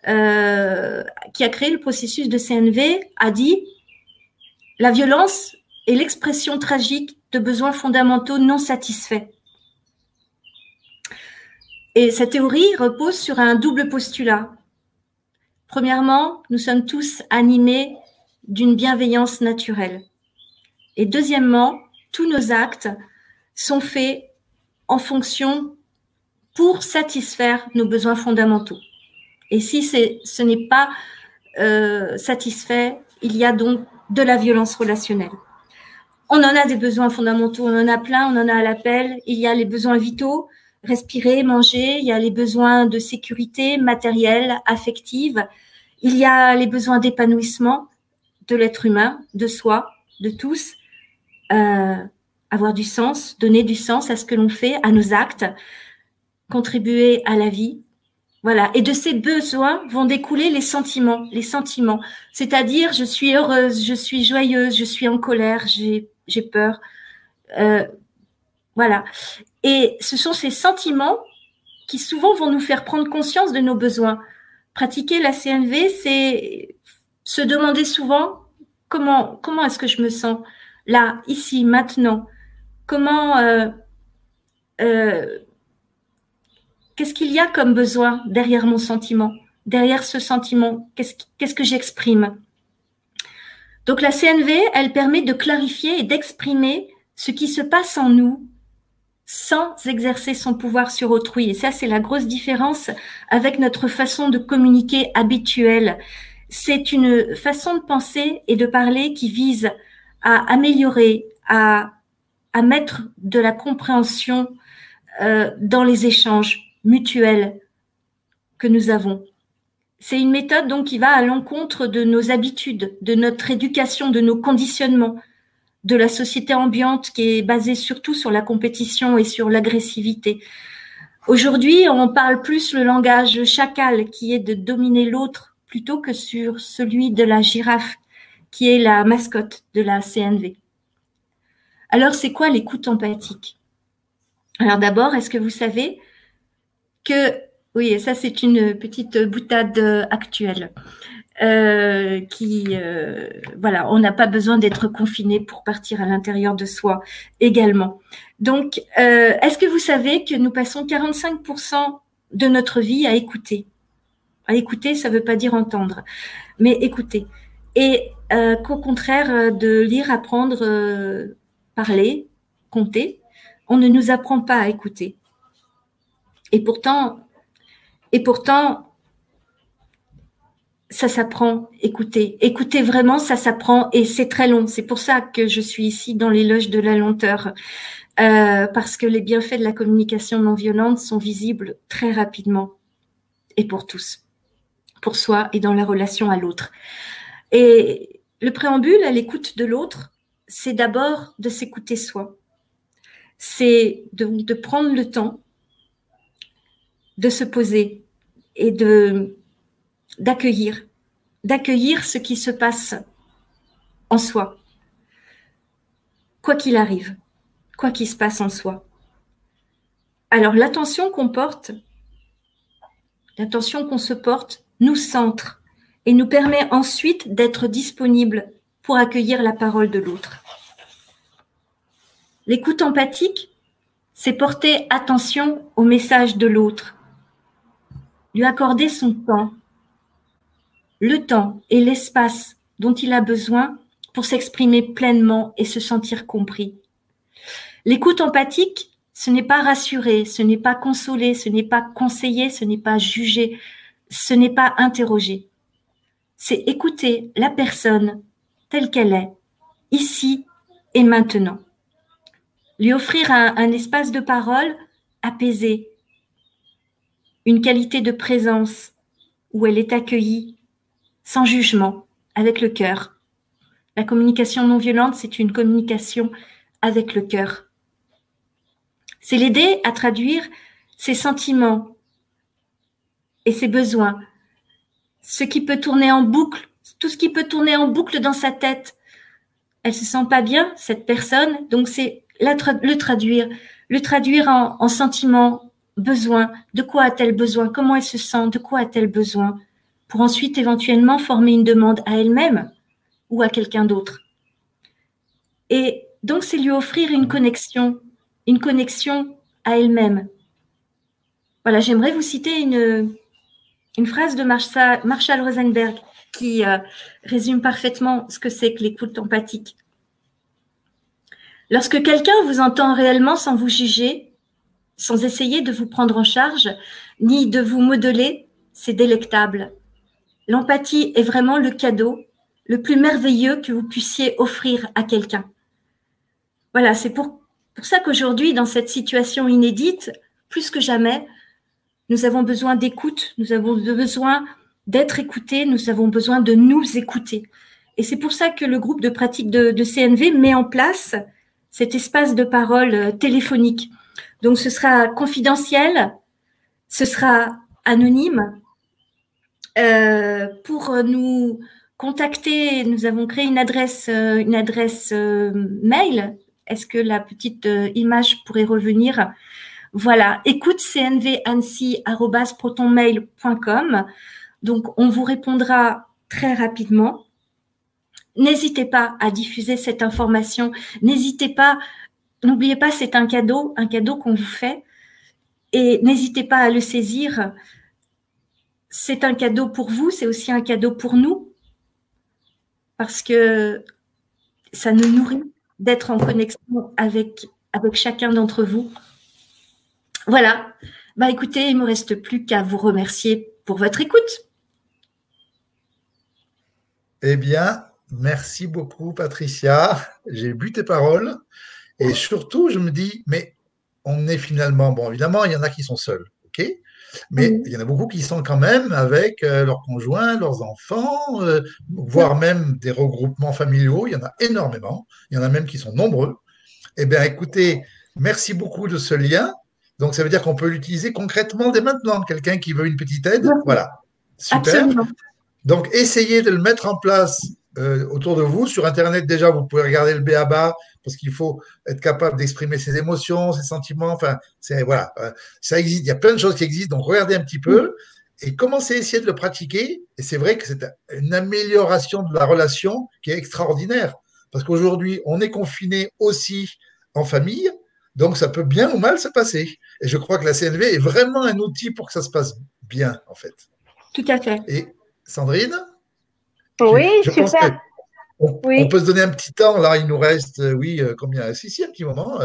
qui a créé le processus de CNV, a dit « La violence est l'expression tragique de besoins fondamentaux non satisfaits. » Et cette théorie repose sur un double postulat. Premièrement, nous sommes tous animés d'une bienveillance naturelle. Et deuxièmement, tous nos actes sont faits en fonction pour satisfaire nos besoins fondamentaux. Et si ce n'est pas satisfaits, il y a donc de la violence relationnelle. On en a des besoins fondamentaux, on en a plein, on en a à l'appel. Il y a les besoins vitaux, respirer, manger. Il y a les besoins de sécurité matérielle, affective. Il y a les besoins d'épanouissement de l'être humain, de soi, de tous. Avoir du sens, donner du sens à ce que l'on fait, à nos actes, contribuer à la vie. Voilà. Et de ces besoins vont découler les sentiments. C'est-à-dire, je suis heureuse, je suis joyeuse, je suis en colère, j'ai peur. Voilà. Et ce sont ces sentiments qui souvent vont nous faire prendre conscience de nos besoins. Pratiquer la CNV, c'est se demander souvent comment est-ce que je me sens là, ici, maintenant. Qu'est-ce qu'il y a comme besoin derrière mon sentiment? Derrière ce sentiment, qu'est-ce que j'exprime? Donc la CNV, elle permet de clarifier et d'exprimer ce qui se passe en nous sans exercer son pouvoir sur autrui. Et ça, c'est la grosse différence avec notre façon de communiquer habituelle. C'est une façon de penser et de parler qui vise à améliorer, à mettre de la compréhension dans les échanges mutuels que nous avons. C'est une méthode donc qui va à l'encontre de nos habitudes, de notre éducation, de nos conditionnements, de la société ambiante qui est basée surtout sur la compétition et sur l'agressivité. Aujourd'hui, on parle plus le langage chacal qui est de dominer l'autre plutôt que sur celui de la girafe qui est la mascotte de la CNV. Alors, c'est quoi l'écoute empathique? Alors d'abord, est-ce que vous savez que, oui, et ça c'est une petite boutade actuelle, voilà, on n'a pas besoin d'être confiné pour partir à l'intérieur de soi également. Donc, est-ce que vous savez que nous passons 45% de notre vie à écouter? À écouter, ça ne veut pas dire entendre, mais écouter. Et qu'au contraire de lire, apprendre, parler, compter, on ne nous apprend pas à écouter. Et pourtant, ça s'apprend, écouter. Écouter vraiment, ça s'apprend et c'est très long. C'est pour ça que je suis ici dans l'éloge de la lenteur. Parce que les bienfaits de la communication non violente sont visibles très rapidement et pour tous, pour soi et dans la relation à l'autre. Et le préambule à l'écoute de l'autre, c'est d'abord de s'écouter soi. C'est de prendre le temps de se poser et d'accueillir ce qui se passe en soi, quoi qu'il arrive, quoi qu'il se passe en soi. Alors l'attention qu'on se porte, nous centre et nous permet ensuite d'être disponible pour accueillir la parole de l'autre. L'écoute empathique, c'est porter attention au message de l'autre, lui accorder son temps, le temps et l'espace dont il a besoin pour s'exprimer pleinement et se sentir compris. L'écoute empathique, ce n'est pas rassurer, ce n'est pas consoler, ce n'est pas conseiller, ce n'est pas juger, ce n'est pas interroger. C'est écouter la personne telle qu'elle est, ici et maintenant. Lui offrir un espace de parole apaisé, une qualité de présence où elle est accueillie, sans jugement, avec le cœur. La communication non violente, c'est une communication avec le cœur. C'est l'aider à traduire ses sentiments et ses besoins, ce qui peut tourner en boucle, tout ce qui peut tourner en boucle dans sa tête. Elle se sent pas bien, cette personne, donc c'est le traduire en sentiments, besoins, de quoi a-t-elle besoin, comment elle se sent, de quoi a-t-elle besoin, pour ensuite éventuellement former une demande à elle-même ou à quelqu'un d'autre. Et donc c'est lui offrir une connexion à elle-même. Voilà, j'aimerais vous citer une phrase de Marshall Rosenberg qui résume parfaitement ce que c'est que l'écoute empathique. Lorsque quelqu'un vous entend réellement sans vous juger, sans essayer de vous prendre en charge, ni de vous modeler, c'est délectable. l'empathie est vraiment le cadeau le plus merveilleux que vous puissiez offrir à quelqu'un. Voilà, c'est pour ça qu'aujourd'hui, dans cette situation inédite, plus que jamais, nous avons besoin d'écoute, nous avons besoin d'être écoutés, nous avons besoin de nous écouter. Et c'est pour ça que le groupe de pratique de CNV met en place cet espace de parole téléphonique. Donc, ce sera confidentiel, ce sera anonyme. Pour nous contacter, nous avons créé une adresse mail. Est-ce que la petite image pourrait revenir? Voilà, écoute cnvannecy@protonmail.com. Donc, on vous répondra très rapidement. N'hésitez pas à diffuser cette information. N'hésitez pas, n'oubliez pas, c'est un cadeau qu'on vous fait. Et n'hésitez pas à le saisir. C'est un cadeau pour vous, c'est aussi un cadeau pour nous. Parce que ça nous nourrit d'être en connexion avec chacun d'entre vous. Voilà. Bah, écoutez, il ne me reste plus qu'à vous remercier pour votre écoute. Eh bien, merci beaucoup, Patricia. J'ai bu tes paroles. Et surtout, je me dis, mais on est finalement, bon, évidemment, il y en a qui sont seuls, ok? Mais il y en a beaucoup qui sont quand même avec leurs conjoints, leurs enfants, voire même des regroupements familiaux. Il y en a énormément. Il y en a même qui sont nombreux. Eh bien, écoutez, merci beaucoup de ce lien. Donc, ça veut dire qu'on peut l'utiliser concrètement dès maintenant. Quelqu'un qui veut une petite aide, voilà. Super. Absolument. Donc, essayez de le mettre en place autour de vous. Sur Internet, déjà, vous pouvez regarder le b.a.-ba parce qu'il faut être capable d'exprimer ses émotions, ses sentiments. Enfin, voilà, ça existe. Il y a plein de choses qui existent. Donc, regardez un petit peu et commencez à essayer de le pratiquer. Et c'est vrai que c'est une amélioration de la relation qui est extraordinaire. Parce qu'aujourd'hui, on est confiné aussi en famille. Donc, ça peut bien ou mal se passer. Et je crois que la CNV est vraiment un outil pour que ça se passe bien, en fait. Tout à fait. Et Sandrine? Oui, je super. Pense on peut se donner un petit temps. Là, il nous reste, combien? Si, un petit moment.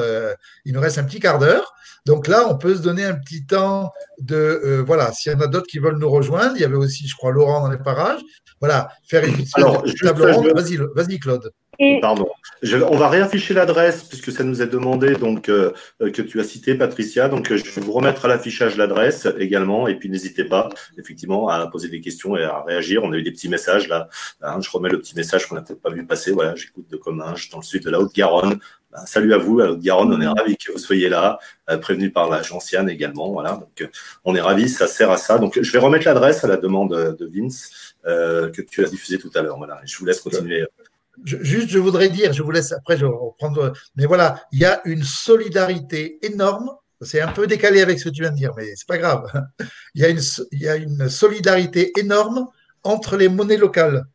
Il nous reste un petit quart d'heure. Donc là, on peut se donner un petit temps de, voilà, s'il y en a d'autres qui veulent nous rejoindre. Il y avait aussi, je crois, Laurent dans les parages. Voilà, faire une petite table ronde. Vas-y, Claude. Pardon. On va réafficher l'adresse puisque ça nous est demandé donc que tu as cité, Patricia. Donc, je vais vous remettre à l'affichage l'adresse également. Et puis, n'hésitez pas, effectivement, à poser des questions et à réagir. On a eu des petits messages là. Je remets le petit message qu'on n'a peut-être pas vu passer. Voilà, j'écoute de Comminges dans le sud de la Haute-Garonne. Salut à vous, à Haute-Garonne. On est ravis que vous soyez là, prévenu par la Gentiane également. Voilà, donc on est ravis. Ça sert à ça. Donc, je vais remettre l'adresse à la demande de Vince que tu as diffusée tout à l'heure. Voilà, je vous laisse continuer. Juste, je voudrais dire, je vous laisse après, je vais reprendre, mais voilà, il y a une solidarité énorme. C'est un peu décalé avec ce que tu viens de dire, mais c'est pas grave. Il y a une solidarité énorme entre les monnaies locales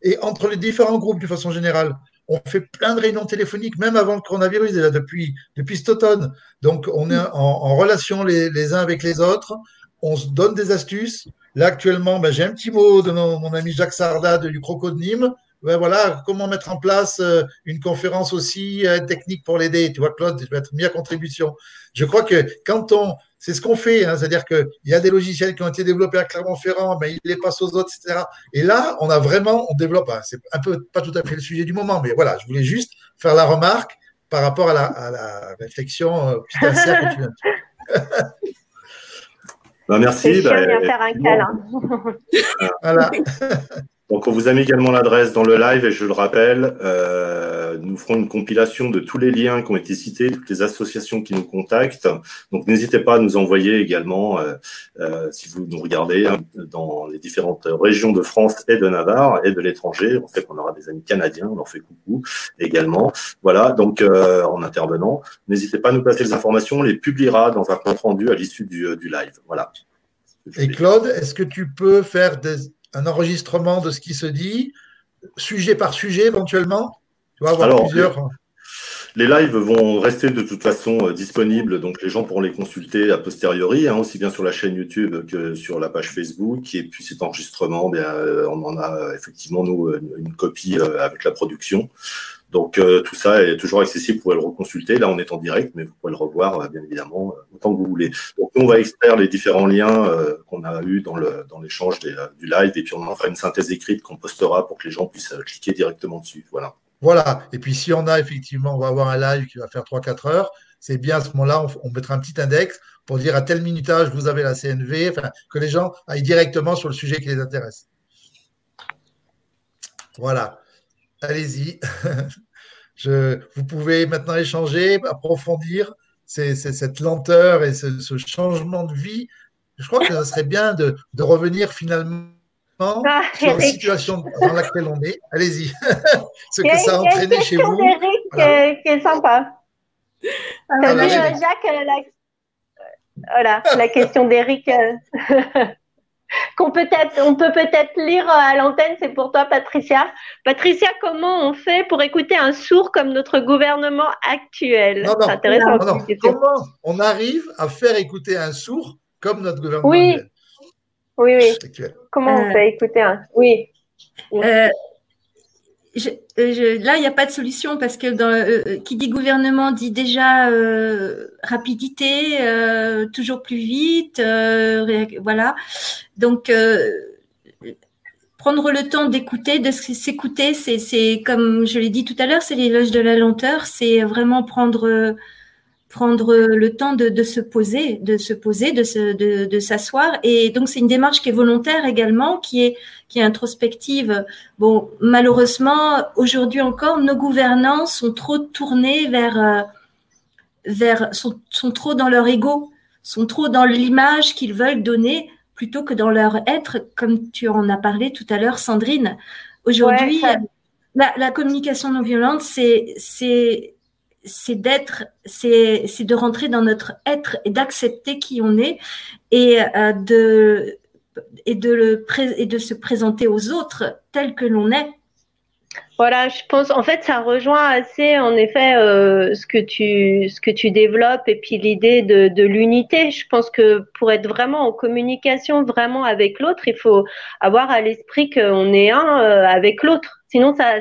et entre les différents groupes de façon générale. On fait plein de réunions téléphoniques, même avant le coronavirus, déjà depuis cet automne. Donc, on est en relation les uns avec les autres. On se donne des astuces. Là, actuellement, j'ai un petit mot de mon ami Jacques Sardat du Croco de Nîmes. Ben voilà, comment mettre en place une conférence aussi technique pour l'aider. Tu vois, Claude, je vais être mis à contribution. Je crois que c'est ce qu'on fait, hein, c'est-à-dire qu'il y a des logiciels qui ont été développés à Clermont-Ferrand, mais ils les passent aux autres, etc. Et là, on développe, c'est un peu pas tout à fait le sujet du moment, mais voilà, je voulais juste faire la remarque par rapport à la réflexion financière que tu viens de faire. Merci. Je viens faire un câlin. Voilà. Donc, on vous a mis également l'adresse dans le live et je le rappelle, nous ferons une compilation de tous les liens qui ont été cités, toutes les associations qui nous contactent. Donc, n'hésitez pas à nous envoyer également, si vous nous regardez, dans les différentes régions de France et de Navarre et de l'étranger. On sait qu'on aura des amis canadiens, on leur fait coucou également. Voilà, donc en intervenant, n'hésitez pas à nous passer les informations, on les publiera dans un compte rendu à l'issue du live. Voilà. Et Claude, est-ce que tu peux faire un enregistrement de ce qui se dit, sujet par sujet éventuellement? Tu vas avoir plusieurs. Les lives vont rester de toute façon disponibles, donc les gens pourront les consulter a posteriori, hein, aussi bien sur la chaîne YouTube que sur la page Facebook. Et puis cet enregistrement, on en a effectivement, nous, une copie avec la production. Donc, tout ça est toujours accessible. Vous pouvez le reconsulter. Là, on est en direct, mais vous pouvez le revoir, bien évidemment, autant que vous voulez. Donc, nous, on va extraire les différents liens qu'on a eus dans l'échange du live, et puis on en fera une synthèse écrite qu'on postera pour que les gens puissent cliquer directement dessus. Voilà. Voilà. Et puis, si on a effectivement, on va avoir un live qui va faire 3-4 heures, c'est bien à ce moment-là, on mettra un petit index pour dire à tel minutage, vous avez la CNV, enfin, que les gens aillent directement sur le sujet qui les intéresse. Voilà. Allez-y. Vous pouvez maintenant échanger, approfondir cette lenteur et ce changement de vie. Je crois que ce serait bien de revenir finalement sur la situation dans laquelle on est. Allez-y. Ce que ça a entraîné chez vous. Il y a une question d'Éric voilà. qui est sympa. Voilà, Jacques, la question d'Éric on peut peut-être lire à l'antenne, c'est pour toi, Patricia. Patricia, comment on fait pour écouter un sourd comme notre gouvernement actuel? C'est intéressant. Comment on arrive à faire écouter un sourd comme notre gouvernement actuel? Oui. Comment on fait écouter un… Oui. Là, il n'y a pas de solution parce que qui dit gouvernement dit déjà rapidité, toujours plus vite, voilà. Donc, prendre le temps d'écouter, de s'écouter, c'est comme je l'ai dit tout à l'heure, c'est l'éloge de la lenteur, c'est vraiment prendre le temps de se poser, de s'asseoir. Et donc, c'est une démarche qui est volontaire également, qui est introspective. Bon, malheureusement, aujourd'hui encore, nos gouvernants sont trop tournés sont trop dans leur ego, sont trop dans l'image qu'ils veulent donner plutôt que dans leur être, comme tu en as parlé tout à l'heure, Sandrine. Aujourd'hui, la communication non violente, c'est de rentrer dans notre être et d'accepter qui on est et de se présenter aux autres tel que l'on est. Voilà, je pense, en fait, ça rejoint assez, en effet, ce que tu développes et puis l'idée de l'unité. Je pense que pour être vraiment en communication, vraiment avec l'autre, il faut avoir à l'esprit qu'on est un avec l'autre. Sinon, ça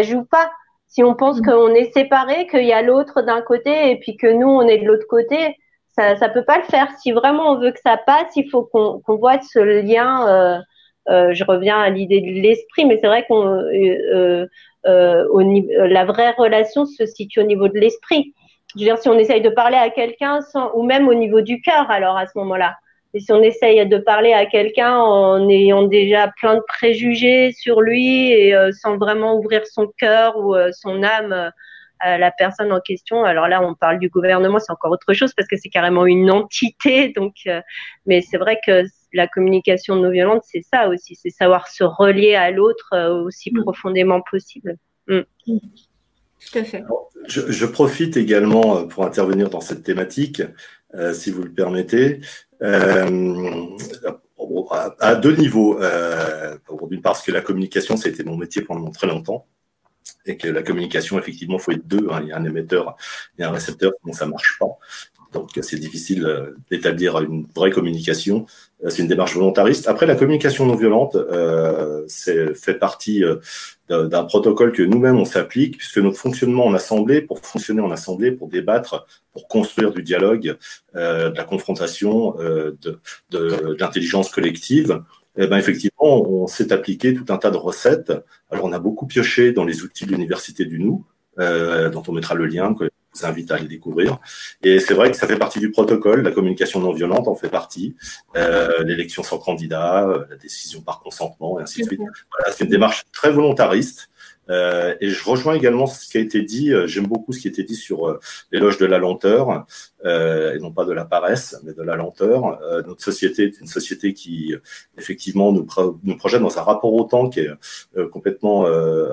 joue pas. Si on pense qu'on est séparés, qu'il y a l'autre d'un côté et puis que nous, on est de l'autre côté, ça peut pas le faire. Si vraiment on veut que ça passe, il faut qu'on voit ce lien. Je reviens à l'idée de l'esprit, mais c'est vrai la vraie relation se situe au niveau de l'esprit. Je veux dire, si on essaye de parler à quelqu'un ou même au niveau du cœur, alors à ce moment-là. Et si on essaye de parler à quelqu'un en ayant déjà plein de préjugés sur lui et sans vraiment ouvrir son cœur ou son âme à la personne en question, alors là, on parle du gouvernement, c'est encore autre chose parce que c'est carrément une entité. Donc, mais c'est vrai que la communication non violente, c'est ça aussi, c'est savoir se relier à l'autre aussi profondément possible. Tout à fait. Alors, je profite également pour intervenir dans cette thématique, si vous le permettez. À deux niveaux. D'une part, parce que la communication, ça a été mon métier pendant très longtemps, et que la communication, effectivement, il faut être deux. Il y a un émetteur et un récepteur, sinon ça ne marche pas. Donc, c'est difficile d'établir une vraie communication. C'est une démarche volontariste. Après, la communication non violente, fait partie d'un protocole que nous-mêmes, on s'applique, puisque notre fonctionnement en assemblée, pour fonctionner en assemblée, pour débattre, pour construire du dialogue, de la confrontation, de l'intelligence collective, effectivement, on s'est appliqué tout un tas de recettes. Alors, on a beaucoup pioché dans les outils de l'Université du Nou, dont on mettra le lien, que je vous invite à aller découvrir. Et c'est vrai que ça fait partie du protocole, la communication non violente en fait partie, l'élection sans candidat, la décision par consentement, et ainsi de suite. Voilà, c'est une démarche très volontariste. Et je rejoins également ce qui a été dit, j'aime beaucoup ce qui a été dit sur l'éloge de la lenteur, et non pas de la paresse, mais de la lenteur. Notre société est une société qui, effectivement, nous projette dans un rapport au temps qui est complètement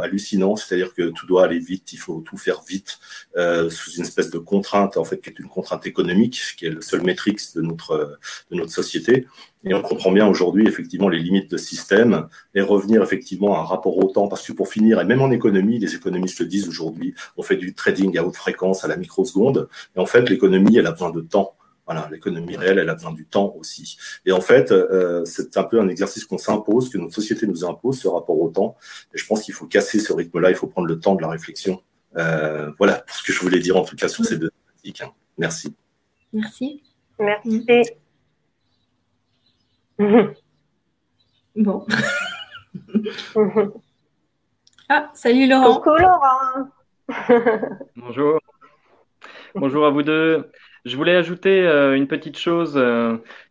hallucinant, c'est-à-dire que tout doit aller vite, il faut tout faire vite, sous une espèce de contrainte, en fait, qui est une contrainte économique, qui est le seul métrique de notre société. Et on comprend bien aujourd'hui, effectivement, les limites de système et revenir, effectivement, à un rapport au temps. Parce que pour finir, et même en économie, les économistes le disent aujourd'hui, on fait du trading à haute fréquence, à la microseconde. Et en fait, l'économie, elle a besoin de temps Voilà, l'économie réelle, elle a besoin du temps aussi. Et en fait, c'est un peu un exercice qu'on s'impose, que notre société nous impose, ce rapport au temps. Et je pense qu'il faut casser ce rythme-là, il faut prendre le temps de la réflexion. Voilà pour ce que je voulais dire en tout cas sur ces deux thématiques. Merci. Merci. Merci. Bon. Ah, salut Laurent. Coucou Laurent. Bonjour. Bonjour à vous deux. Je voulais ajouter une petite chose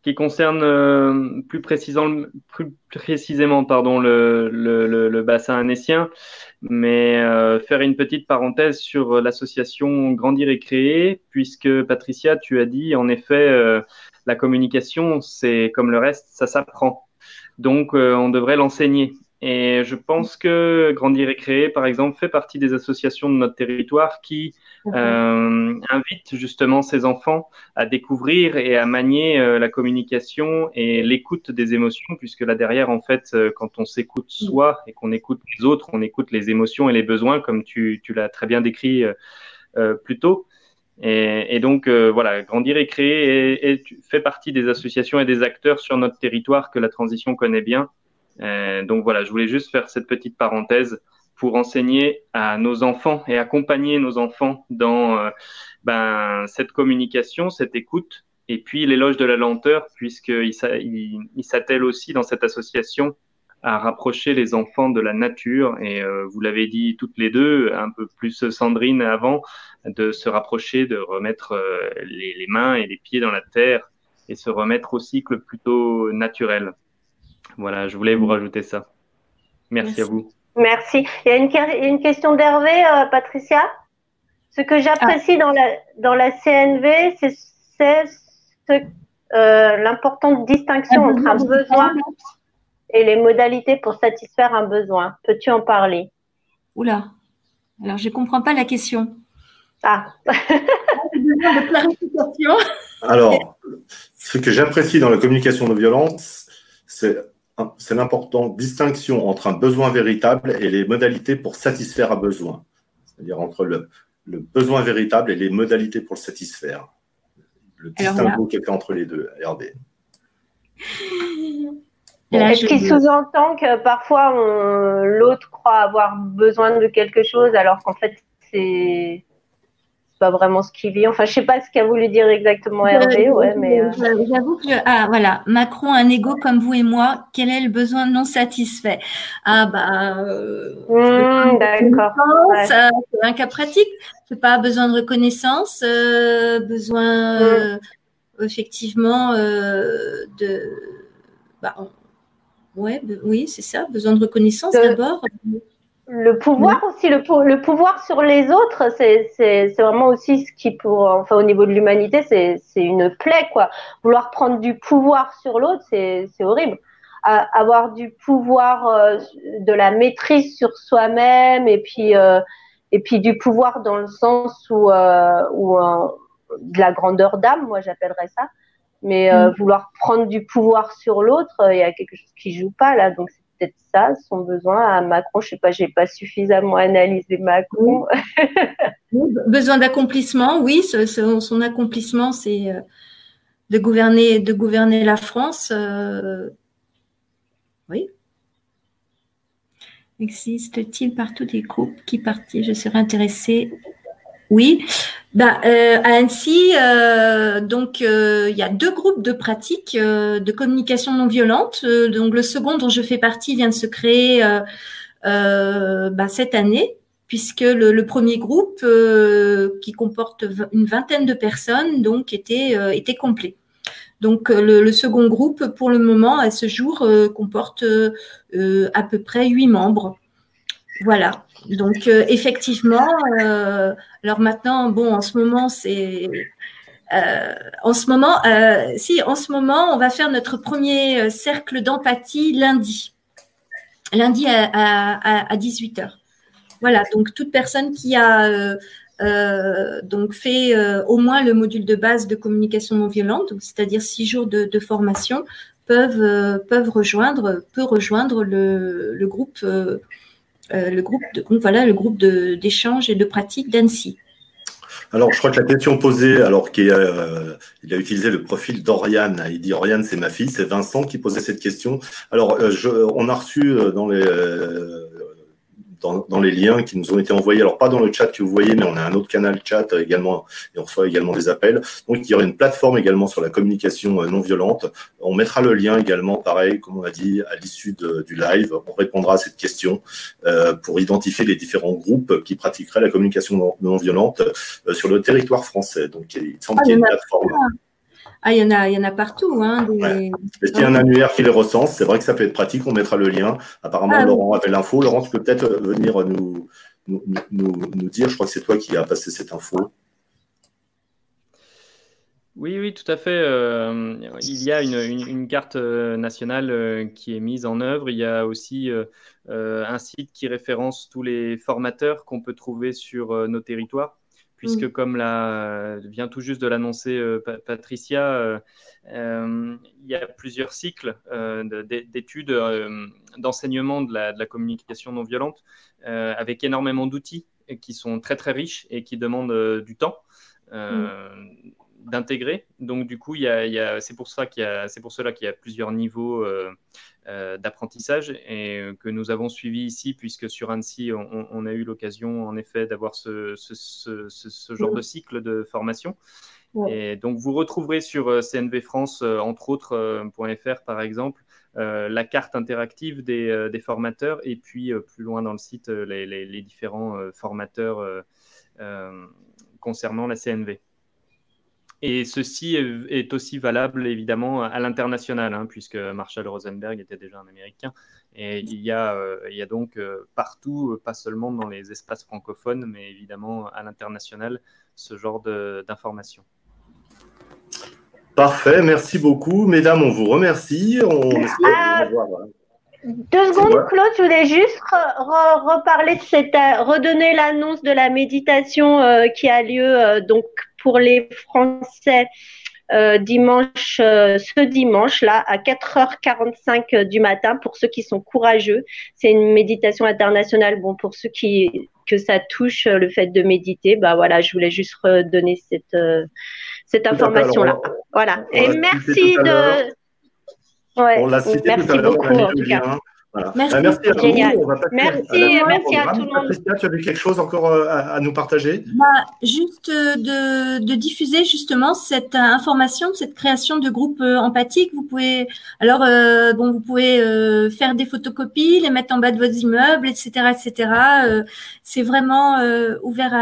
qui concerne plus précisément pardon, le bassin annécien, mais faire une petite parenthèse sur l'association Grandir et Créer, puisque Patricia, tu as dit en effet, la communication, c'est comme le reste, ça s'apprend. Donc, on devrait l'enseigner. Et je pense que Grandir et Créer, par exemple, fait partie des associations de notre territoire qui invitent justement ces enfants à découvrir et à manier la communication et l'écoute des émotions, puisque là derrière, en fait, quand on s'écoute soi et qu'on écoute les autres, on écoute les émotions et les besoins, comme tu l'as très bien décrit plus tôt. Et donc, voilà, Grandir et Créer fait partie des associations et des acteurs sur notre territoire que la transition connaît bien. Donc voilà, je voulais juste faire cette petite parenthèse pour enseigner à nos enfants et accompagner nos enfants dans cette communication, cette écoute, et puis l'éloge de la lenteur, puisqu'il s'attelle aussi dans cette association à rapprocher les enfants de la nature. Et vous l'avez dit toutes les deux, un peu plus Sandrine avant, de se rapprocher, de remettre les mains et les pieds dans la terre et se remettre au cycle plutôt naturel. Voilà, je voulais vous rajouter ça. Merci à vous. Merci. Il y a une question d'Hervé, Patricia. Ce que j'apprécie dans la CNV, c'est l'importante distinction entre un besoin et les modalités pour satisfaire un besoin. Peux-tu en parler? Oula, alors je ne comprends pas la question. Ah. J'ai besoin de clarification. Alors, ce que j'apprécie dans la communication non violente, c'est l'importante distinction entre un besoin véritable et les modalités pour satisfaire un besoin. C'est-à-dire entre le besoin véritable et les modalités pour le satisfaire. Le distinguo qu'il y a entre les deux, Hervé. Est-ce qu'il sous-entend que parfois l'autre croit avoir besoin de quelque chose alors qu'en fait c'est pas vraiment ce qu'il vit. Enfin, je sais pas ce qu'a voulu dire exactement Hervé, mais j'avoue que voilà, Macron a un ego comme vous et moi. Quel est le besoin non satisfait? D'accord. C'est un cas pratique. C'est pas besoin de reconnaissance, besoin effectivement oui, c'est ça, besoin de reconnaissance d'abord. Le pouvoir aussi, le pouvoir sur les autres, c'est vraiment aussi ce qui, au niveau de l'humanité, c'est une plaie, quoi. Vouloir prendre du pouvoir sur l'autre, c'est horrible. Avoir du pouvoir, de la maîtrise sur soi-même, et puis du pouvoir dans le sens où de la grandeur d'âme, moi j'appellerais ça. Mais vouloir prendre du pouvoir sur l'autre, il y a quelque chose qui joue pas là, donc c'est peut-être ça, son besoin à Macron. Je sais pas, j'ai pas suffisamment analysé Macron. Besoin d'accomplissement, oui, son accomplissement, c'est de gouverner la France. Oui. Existe-t-il partout des groupes qui partent? Je serais intéressée. Oui. À Annecy, il y a 2 groupes de pratiques de communication non violente. Donc le second dont je fais partie vient de se créer cette année, puisque le premier groupe qui comporte une vingtaine de personnes donc était complet. Donc le second groupe pour le moment à ce jour comporte à peu près 8 membres. Voilà. Donc effectivement, alors maintenant, en ce moment on va faire notre premier cercle d'empathie lundi à 18h. Voilà, donc toute personne qui a fait au moins le module de base de communication non violente, c'est-à-dire 6 jours de formation, peut rejoindre le groupe. Le groupe d'échange et de pratique d'Annecy. Alors, je crois que la question posée, alors il a utilisé le profil d'Oriane. Il dit Oriane, c'est ma fille, c'est Vincent qui posait cette question. Alors, on a reçu dans les liens qui nous ont été envoyés, alors pas dans le chat que vous voyez, mais on a un autre canal chat également, et on reçoit également des appels. Donc, il y aura une plateforme également sur la communication non violente. On mettra le lien également, pareil, comme on a dit, à l'issue du live. On répondra à cette question pour identifier les différents groupes qui pratiqueraient la communication non violente sur le territoire français. Donc, il semble qu'il y ait une plateforme. Ah, il y en a partout. Hein, ouais. Et s'il y a un annuaire qui les recense, c'est vrai que ça peut être pratique, on mettra le lien. Apparemment, Laurent avait l'info. Laurent, tu peux peut-être venir nous dire, je crois que c'est toi qui as passé cette info. Oui, tout à fait. Il y a une carte nationale qui est mise en œuvre. Il y a aussi un site qui référence tous les formateurs qu'on peut trouver sur nos territoires. Puisque comme vient tout juste de l'annoncer Patricia, il y a plusieurs cycles d'études, d'enseignement de la communication non violente, avec énormément d'outils qui sont très très riches et qui demandent du temps d'intégrer. Donc du coup, c'est pour cela qu'il y a plusieurs niveaux d'apprentissage et que nous avons suivi ici, puisque sur Annecy, on a eu l'occasion en effet d'avoir ce genre de cycle de formation. Et donc vous retrouverez sur CNV France, entre autres, .fr par exemple, la carte interactive des formateurs et puis plus loin dans le site, les différents formateurs concernant la CNV. Et ceci est aussi valable évidemment à l'international, hein, puisque Marshall Rosenberg était déjà un Américain. Et il y a donc partout, pas seulement dans les espaces francophones, mais évidemment à l'international, ce genre d'informations. Parfait, merci beaucoup. Mesdames, on vous remercie. On espère vous revoir. 2 secondes, Claude, je voulais juste reparler de redonner l'annonce de la méditation qui a lieu donc pour les Français ce dimanche là à 4h45 du matin pour ceux qui sont courageux. C'est une méditation internationale. Bon, pour ceux que ça touche le fait de méditer, voilà, je voulais juste redonner cette information là. Voilà. Et merci de. Ouais, on l'a cité merci tout à l'heure, beaucoup en tout cas. Voilà. Merci, génial. Merci à tout le monde. Patricia, tu avais quelque chose encore à nous partager? Juste de diffuser justement cette information, cette création de groupes empathiques. Vous pouvez vous pouvez faire des photocopies, les mettre en bas de votre immeuble, etc., etc. C'est vraiment ouvert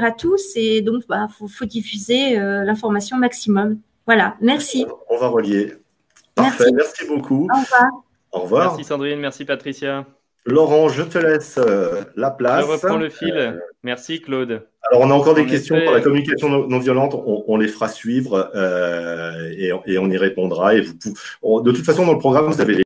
à tous et donc faut diffuser l'information maximum. Voilà, merci. On va relier. Parfait, merci beaucoup. Au revoir. Au revoir. Merci Sandrine, merci Patricia. Laurent, je te laisse la place. Je reprends le fil. Merci Claude. Alors, on a encore des questions pour la communication non violente. On les fera suivre et on y répondra. Et de toute façon, dans le programme, vous avez les